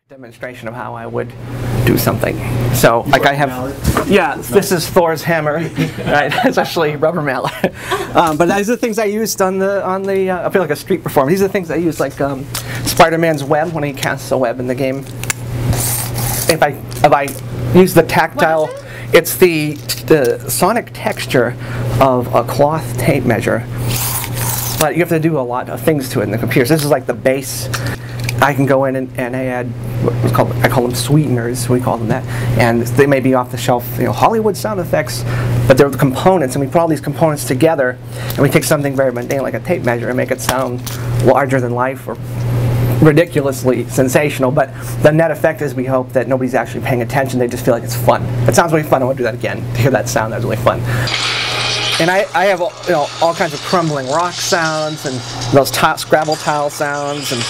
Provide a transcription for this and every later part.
Demonstration of how I would do something. So, like I have, yeah, this is Thor's hammer, right? It's actually rubber mallet. But these are the things I used on the I feel like a street performer. These are the things I use, like Spider-Man's web when he casts a web in the game. If I use the tactile, it's the sonic texture of a cloth tape measure. But you have to do a lot of things to it in the computers. This is like the base. I can go in and I add what's called, I call them sweeteners, we call them that, and they may be off the shelf, you know, Hollywood sound effects, but they're the components, and we put all these components together, and we take something very mundane like a tape measure and make it sound larger than life or ridiculously sensational. But the net effect is we hope that nobody's actually paying attention, they just feel like it's fun. It sounds really fun. I want to do that again. To hear that sound, that's really fun. And I have, you know, all kinds of crumbling rock sounds and those Scrabble tile sounds, and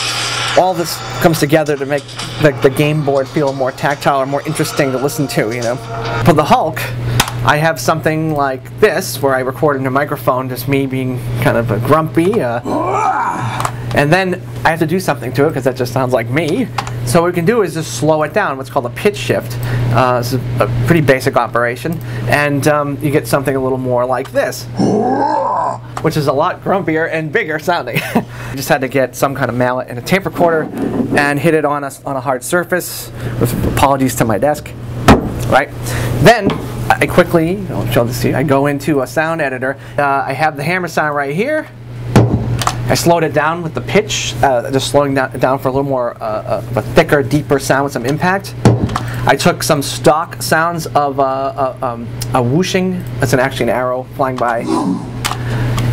all this comes together to make the game board feel more tactile or more interesting to listen to, you know. For the Hulk, I have something like this where I record in a microphone, just me being kind of a grumpy, and then I have to do something to it because that just sounds like me. So what we can do is just slow it down, what's called a pitch shift. This is a pretty basic operation, and you get something a little more like this, which is a lot grumpier and bigger sounding. I just had to get some kind of mallet and a tape recorder and hit it on a hard surface, with apologies to my desk, right? Then I quickly, I'll show this to you, I go into a sound editor. I have the hammer sound right here. I slowed it down with the pitch, just slowing down for a little more of a thicker, deeper sound with some impact. I took some stock sounds of a whooshing, that's actually an arrow flying by,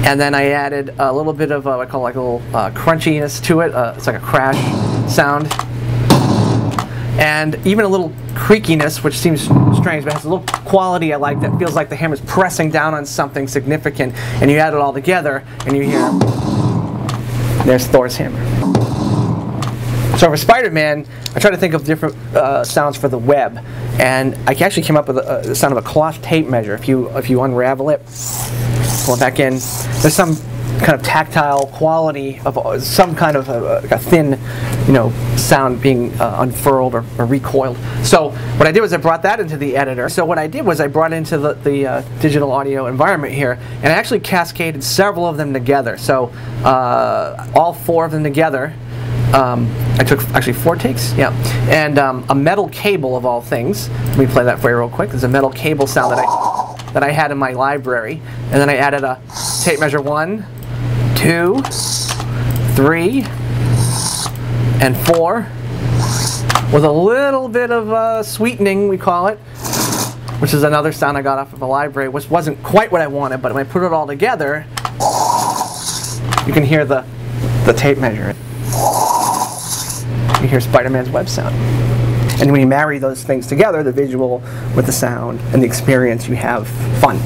and then I added a little bit of what I call like a little crunchiness to it. It's like a crash sound, and even a little creakiness, which seems strange, but has a little quality I like that feels like the hammer's pressing down on something significant, and you add it all together, and you hear, there's Thor's hammer. So for Spider-Man, I tried to think of different sounds for the web, and I actually came up with the sound of a cloth tape measure. If you unravel it, pull it back in, there's some kind of tactile quality of some kind of a thin, you know, sound being unfurled or recoiled. So what I did was I brought that into the editor. So what I did was I brought into the digital audio environment here, and I actually cascaded several of them together. So all four of them together. I took actually 4 takes, yeah, and a metal cable of all things. Let me play that for you real quick. There's a metal cable sound that I had in my library, and then I added a tape measure 1, 2, 3, and 4 with a little bit of sweetening, we call it, which is another sound I got off of a library, which wasn't quite what I wanted, but when I put it all together, you can hear the tape measure. You hear Spider-Man's web sound. And when you marry those things together, the visual with the sound and the experience, you have fun.